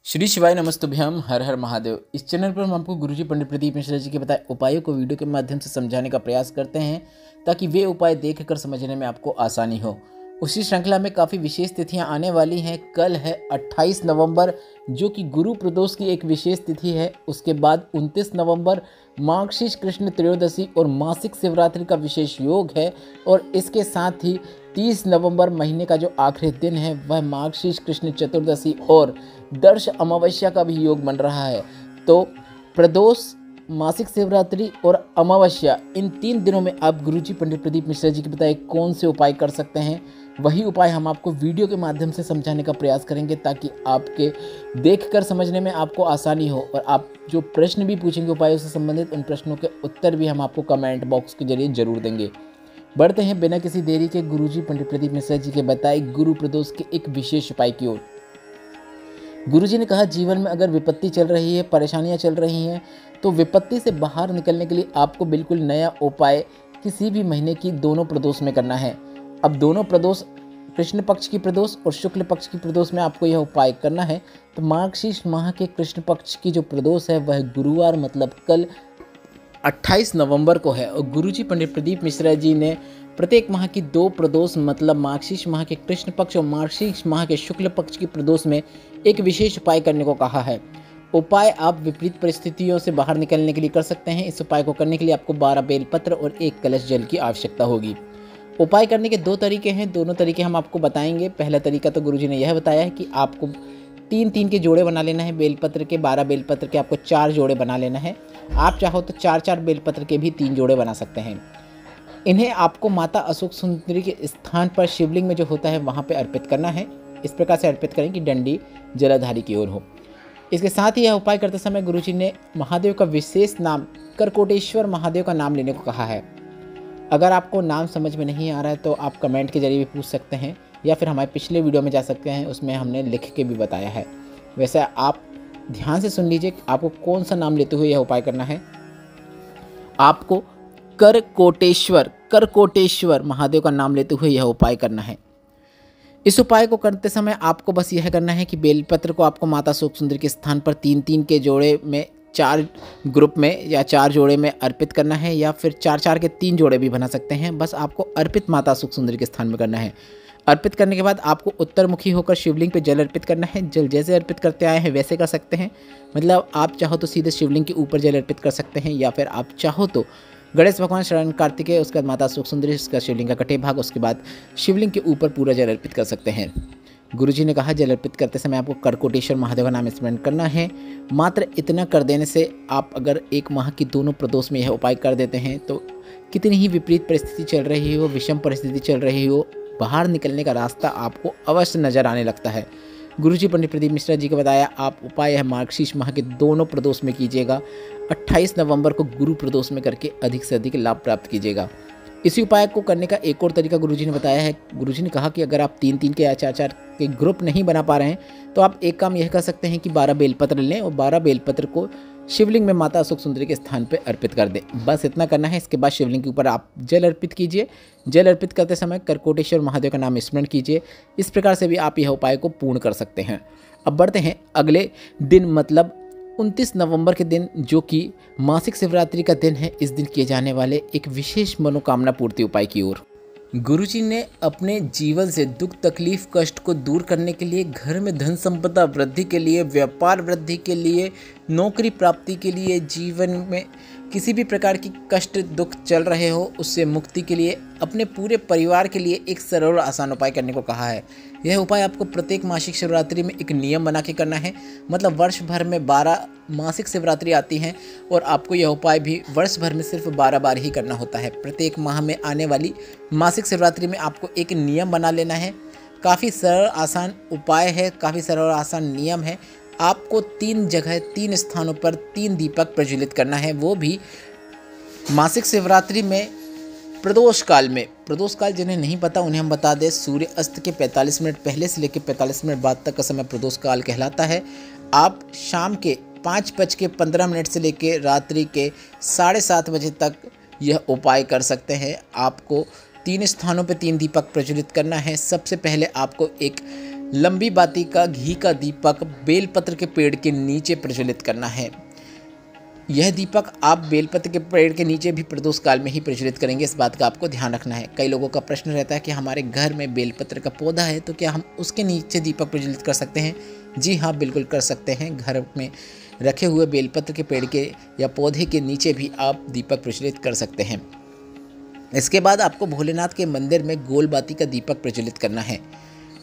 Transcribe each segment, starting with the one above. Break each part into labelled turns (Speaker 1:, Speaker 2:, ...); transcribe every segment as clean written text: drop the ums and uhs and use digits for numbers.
Speaker 1: श्री शिवाय नमस्तुभ्यम हर हर महादेव। इस चैनल पर हम आपको गुरुजी पंडित प्रदीप मिश्रा जी के बताए उपायों को वीडियो के माध्यम से समझाने का प्रयास करते हैं ताकि वे उपाय देखकर समझने में आपको आसानी हो। उसी श्रृंखला में काफ़ी विशेष तिथियां आने वाली हैं। कल है 28 नवंबर जो कि गुरु प्रदोष की एक विशेष तिथि है। उसके बाद 29 नवंबर मार्गशीर्ष कृष्ण त्रयोदशी और मासिक शिवरात्रि का विशेष योग है। और इसके साथ ही 30 नवंबर महीने का जो आखिरी दिन है वह मार्गशीर्ष कृष्ण चतुर्दशी और दर्श अमावस्या का भी योग बन रहा है। तो प्रदोष, मासिक शिवरात्रि और अमावस्या, इन 3 दिनों में आप गुरुजी पंडित प्रदीप मिश्रा जी के बताए कौन से उपाय कर सकते हैं, वही उपाय हम आपको वीडियो के माध्यम से समझाने का प्रयास करेंगे ताकि आपके देखकर समझने में आपको आसानी हो। और आप जो प्रश्न भी पूछेंगे उपायों से संबंधित, उन प्रश्नों के उत्तर भी हम आपको कमेंट बॉक्स के जरिए जरूर देंगे। बढ़ते हैं बिना किसी देरी के गुरुजी पंडित प्रदीप मिश्रा जी के बताए गुरु प्रदोष के एक विशेष उपाय की ओर। गुरुजी ने कहा, जीवन में अगर विपत्ति चल रही है, परेशानियां चल रही हैं, तो विपत्ति से बाहर निकलने के लिए आपको बिल्कुल नया उपाय किसी भी महीने की दोनों प्रदोष में करना है। अब दोनों प्रदोष, कृष्ण पक्ष की प्रदोष और शुक्ल पक्ष की प्रदोष में आपको यह उपाय करना है। तो मार्गशीर्ष माह के कृष्ण पक्ष की जो प्रदोष है वह गुरुवार मतलब कल 28 नवंबर को है। और गुरुजी पंडित प्रदीप मिश्रा जी ने प्रत्येक माह की 2 प्रदोष मतलब मार्गशीर्ष माह के कृष्ण पक्ष और मार्गशीर्ष माह के शुक्ल पक्ष की प्रदोष में एक विशेष उपाय करने को कहा है। उपाय आप विपरीत परिस्थितियों से बाहर निकलने के लिए कर सकते हैं। इस उपाय को करने के लिए आपको 12 बेलपत्र और 1 कलश जल की आवश्यकता होगी। उपाय करने के 2 तरीके हैं, दोनों तरीके हम आपको बताएंगे। पहला तरीका तो गुरुजी ने यह बताया है कि आपको 3-3 के जोड़े बना लेना है। बेलपत्र के 12 बेलपत्र के आपको 4 जोड़े बना लेना है। आप चाहो तो 4-4 बेलपत्र के भी 3 जोड़े बना सकते हैं। इन्हें आपको माता अशोक सुंदरी के स्थान पर शिवलिंग में जो होता है वहाँ पे अर्पित करना है। इस प्रकार से अर्पित करें कि डंडी जलाधारी की ओर हो। इसके साथ ही यह उपाय करते समय गुरुजी ने महादेव का विशेष नाम करकोटेश्वर महादेव का नाम लेने को कहा है। अगर आपको नाम समझ में नहीं आ रहा है तो आप कमेंट के जरिए भी पूछ सकते हैं या फिर हमारे पिछले वीडियो में जा सकते हैं, उसमें हमने लिख के भी बताया है। वैसे आप ध्यान से सुन लीजिए आपको कौन सा नाम लेते हुए यह उपाय करना है। आपको करकोटेश्वर महादेव का नाम लेते हुए यह उपाय करना है। इस उपाय को करते समय आपको बस यह करना है कि बेलपत्र को आपको माता अशोक सुंदरी के स्थान पर 3-3 के जोड़े में 4 ग्रुप में या 4 जोड़े में अर्पित करना है, या फिर 4-4 के 3 जोड़े भी बना सकते हैं। बस आपको अर्पित माता अशोक सुंदरी के स्थान में करना है। अर्पित करने के बाद आपको उत्तरमुखी होकर शिवलिंग पे जल अर्पित करना है। जल जैसे अर्पित करते आए हैं वैसे कर सकते हैं, मतलब आप चाहो तो सीधे शिवलिंग के ऊपर जल अर्पित कर सकते हैं, या फिर आप चाहो तो गणेश भगवान, शरण कार्तिकेय, उसके बाद माता अशोक सुंदरी, उसका शिवलिंग का कटे भाग, उसके बाद शिवलिंग के ऊपर पूरा जल अर्पित कर सकते हैं। गुरुजी ने कहा जल अर्पित करते समय आपको करकोटेश्वर महादेव का नाम स्मरण करना है। मात्र इतना कर देने से आप अगर एक माह की दोनों प्रदोष में यह उपाय कर देते हैं तो कितनी ही विपरीत परिस्थिति चल रही हो, विषम परिस्थिति चल रही हो, बाहर निकलने का रास्ता आपको अवश्य नजर आने लगता है। गुरुजी पंडित प्रदीप मिश्रा जी को बताया आप उपाय है मार्गशीर्ष माह के दोनों प्रदोष में कीजिएगा। 28 नवंबर को गुरु प्रदोष में करके अधिक से अधिक लाभ प्राप्त कीजिएगा। इसी उपाय को करने का एक और तरीका गुरुजी ने बताया है। गुरुजी ने कहा कि अगर आप 3-3 के या 4-4 के ग्रुप नहीं बना पा रहे हैं तो आप एक काम यह कर सकते हैं कि 12 बेलपत्र लें और 12 बेलपत्र को शिवलिंग में माता अशोक सुंदरी के स्थान पर अर्पित कर दें। बस इतना करना है। इसके बाद शिवलिंग के ऊपर आप जल अर्पित कीजिए। जल अर्पित करते समय करकोटेश्वर महादेव का नाम स्मरण कीजिए। इस प्रकार से भी आप यह उपाय को पूर्ण कर सकते हैं। अब बढ़ते हैं अगले दिन मतलब 29 नवंबर के दिन जो कि मासिक शिवरात्रि का दिन है। इस दिन किए जाने वाले एक विशेष मनोकामना पूर्ति उपाय की ओर। गुरुजी ने अपने जीवन से दुख, तकलीफ, कष्ट को दूर करने के लिए, घर में धन संपदा वृद्धि के लिए, व्यापार वृद्धि के लिए, नौकरी प्राप्ति के लिए, जीवन में किसी भी प्रकार की कष्ट दुख चल रहे हो उससे मुक्ति के लिए, अपने पूरे परिवार के लिए एक सरल और आसान उपाय करने को कहा है। यह उपाय आपको प्रत्येक मासिक शिवरात्रि में एक नियम बना के करना है। मतलब वर्ष भर में 12 मासिक शिवरात्रि आती हैं और आपको यह उपाय भी वर्ष भर में सिर्फ 12 बार ही करना होता है। प्रत्येक माह में आने वाली मासिक शिवरात्रि में आपको एक नियम बना लेना है। काफ़ी सरल आसान उपाय है, काफ़ी सरल और आसान नियम है। आपको 3 जगह 3 स्थानों पर 3 दीपक प्रज्वलित करना है, वो भी मासिक शिवरात्रि में प्रदोष काल में। प्रदोष काल जिन्हें नहीं पता उन्हें हम बता दें, सूर्य अस्त के 45 मिनट पहले से लेकर 45 मिनट बाद तक का समय प्रदोष काल कहलाता है। आप शाम के 5:15 से लेकर रात्रि के 7:30 बजे तक यह उपाय कर सकते हैं। आपको 3 स्थानों पर 3 दीपक प्रज्वलित करना है। सबसे पहले आपको एक लंबी बाती का घी का दीपक बेलपत्र के पेड़ के नीचे प्रज्वलित करना है। यह दीपक आप बेलपत्र के पेड़ के नीचे भी प्रदोष काल में ही प्रज्वलित करेंगे, इस बात का आपको ध्यान रखना है। कई लोगों का प्रश्न रहता है कि हमारे घर में बेलपत्र का पौधा है तो क्या हम उसके नीचे दीपक प्रज्वलित कर सकते हैं? जी हाँ, बिल्कुल कर सकते हैं। घर में रखे हुए बेलपत्र के पेड़ के या पौधे के नीचे भी आप दीपक प्रज्वलित कर सकते हैं। इसके बाद आपको भोलेनाथ के मंदिर में गोल बाती का दीपक प्रज्वलित करना है।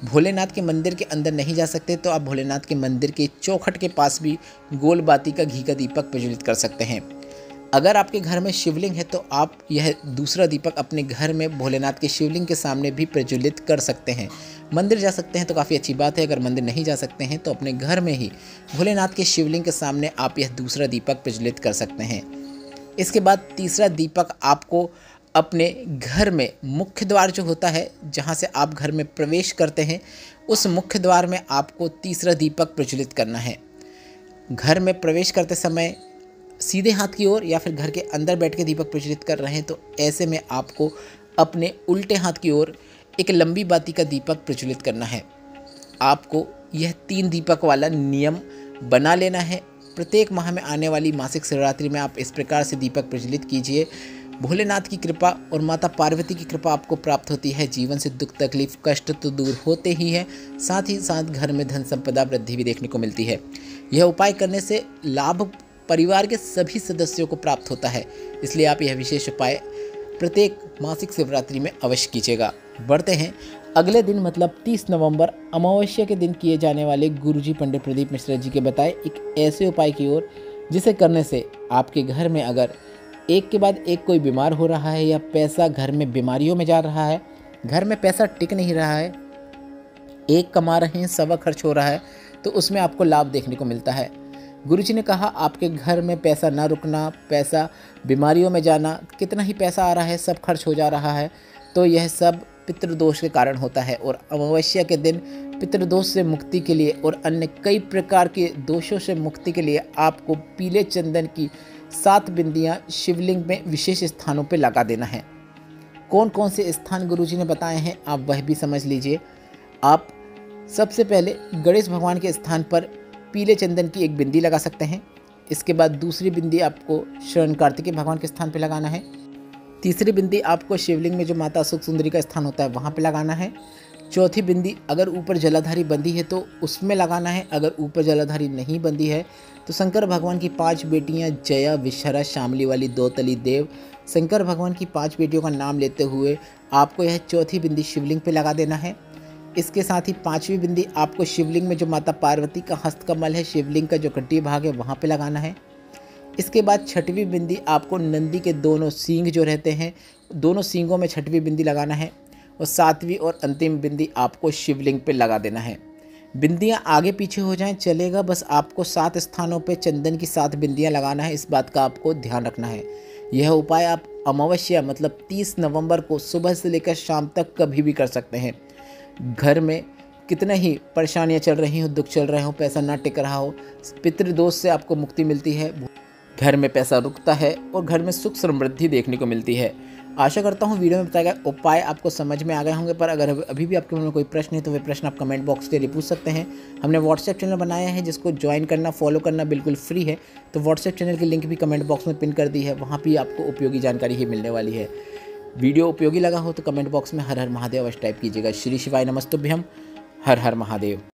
Speaker 1: भोलेनाथ के मंदिर के अंदर नहीं जा सकते तो आप भोलेनाथ के मंदिर के चौखट के पास भी गोल बाती का घी का दीपक प्रज्वलित कर सकते हैं। अगर आपके घर में शिवलिंग है तो आप यह दूसरा दीपक अपने घर में भोलेनाथ के शिवलिंग के सामने भी प्रज्वलित कर सकते हैं। मंदिर जा सकते हैं तो काफ़ी अच्छी बात है, अगर मंदिर नहीं जा सकते हैं तो अपने घर में ही भोलेनाथ के शिवलिंग के सामने आप यह दूसरा दीपक प्रज्वलित कर सकते हैं। इसके बाद तीसरा दीपक आपको अपने घर में मुख्य द्वार जो होता है, जहाँ से आप घर में प्रवेश करते हैं, उस मुख्य द्वार में आपको तीसरा दीपक प्रज्वलित करना है। घर में प्रवेश करते समय सीधे हाथ की ओर या फिर घर के अंदर बैठ के दीपक प्रज्वलित कर रहे हैं तो ऐसे में आपको अपने उल्टे हाथ की ओर एक लंबी बाती का दीपक प्रज्वलित करना है। आपको यह 3 दीपक वाला नियम बना लेना है। प्रत्येक माह में आने वाली मासिक शिवरात्रि में आप इस प्रकार से दीपक प्रज्वलित कीजिए। भोलेनाथ की कृपा और माता पार्वती की कृपा आपको प्राप्त होती है। जीवन से दुख तकलीफ कष्ट तो दूर होते ही है, साथ ही साथ घर में धन संपदा वृद्धि भी देखने को मिलती है। यह उपाय करने से लाभ परिवार के सभी सदस्यों को प्राप्त होता है, इसलिए आप यह विशेष उपाय प्रत्येक मासिक शिवरात्रि में अवश्य कीजिएगा। बढ़ते हैं अगले दिन मतलब 30 नवंबर अमावस्या के दिन किए जाने वाले गुरुजी पंडित प्रदीप मिश्रा जी के बताए एक ऐसे उपाय की ओर, जिसे करने से आपके घर में अगर एक के बाद एक कोई बीमार हो रहा है या पैसा घर में बीमारियों में जा रहा है, घर में पैसा टिक नहीं रहा है, एक कमा रहे हैं सवा खर्च हो रहा है, तो उसमें आपको लाभ देखने को मिलता है। गुरुजी ने कहा आपके घर में पैसा ना रुकना, पैसा बीमारियों में जाना, कितना ही पैसा आ रहा है सब खर्च हो जा रहा है, तो यह सब पितृदोष के कारण होता है। और अमावस्या के दिन पितृदोष से मुक्ति के लिए और अन्य कई प्रकार के दोषों से मुक्ति के लिए आपको पीले चंदन की 7 बिंदियाँ शिवलिंग में विशेष स्थानों पर लगा देना है। कौन कौन से स्थान गुरुजी ने बताए हैं आप वह भी समझ लीजिए। आप सबसे पहले गणेश भगवान के स्थान पर पीले चंदन की एक बिंदी लगा सकते हैं। इसके बाद दूसरी बिंदी आपको शरण कार्तिकेय भगवान के स्थान पर लगाना है। तीसरी बिंदी आपको शिवलिंग में जो माता सुख सुंदरी का स्थान होता है वहाँ पे लगाना है। चौथी बिंदी अगर ऊपर जलाधारी बंदी है तो उसमें लगाना है, अगर ऊपर जलाधारी नहीं बंदी है तो शंकर भगवान की 5 बेटियां जया विषहरा शामली वाली दौतली देव, शंकर भगवान की 5 बेटियों का नाम लेते हुए आपको यह चौथी बिंदी शिवलिंग पे लगा देना है। इसके साथ ही 5वीं बिंदी आपको शिवलिंग में जो माता पार्वती का हस्तकमल है, शिवलिंग का जो कटी भाग है वहाँ पे लगाना है। इसके बाद 6वीं बिंदी आपको नंदी के दोनों सींग जो रहते हैं, दोनों सींगों में 6वीं बिंदी लगाना है। और 7वीं और अंतिम बिंदी आपको शिवलिंग पे लगा देना है। बिंदियाँ आगे पीछे हो जाएं चलेगा, बस आपको 7 स्थानों पे चंदन की 7 बिंदियाँ लगाना है, इस बात का आपको ध्यान रखना है। यह उपाय आप अमावस्या मतलब 30 नवंबर को सुबह से लेकर शाम तक कभी भी कर सकते हैं। घर में कितने ही परेशानियां चल रही हो, दुख चल रहे हो, पैसा ना टिक रहा हो, पितृदोष से आपको मुक्ति मिलती है, घर में पैसा रुकता है और घर में सुख समृद्धि देखने को मिलती है। आशा करता हूँ वीडियो में बताया गया उपाय आपको समझ में आ गए होंगे, पर अगर अभी भी आपके मन में कोई प्रश्न है तो वे प्रश्न आप कमेंट बॉक्स के लिए पूछ सकते हैं। हमने व्हाट्सएप चैनल बनाया है जिसको ज्वाइन करना फॉलो करना बिल्कुल फ्री है, तो व्हाट्सएप चैनल की लिंक भी कमेंट बॉक्स में पिन कर दी है, वहाँ भी आपको उपयोगी जानकारी ही मिलने वाली है। वीडियो उपयोगी लगा हो तो कमेंट बॉक्स में हर हर महादेव अवश्य टाइप कीजिएगा। श्री शिवाय नमस्तुभ्यम, हर हर महादेव।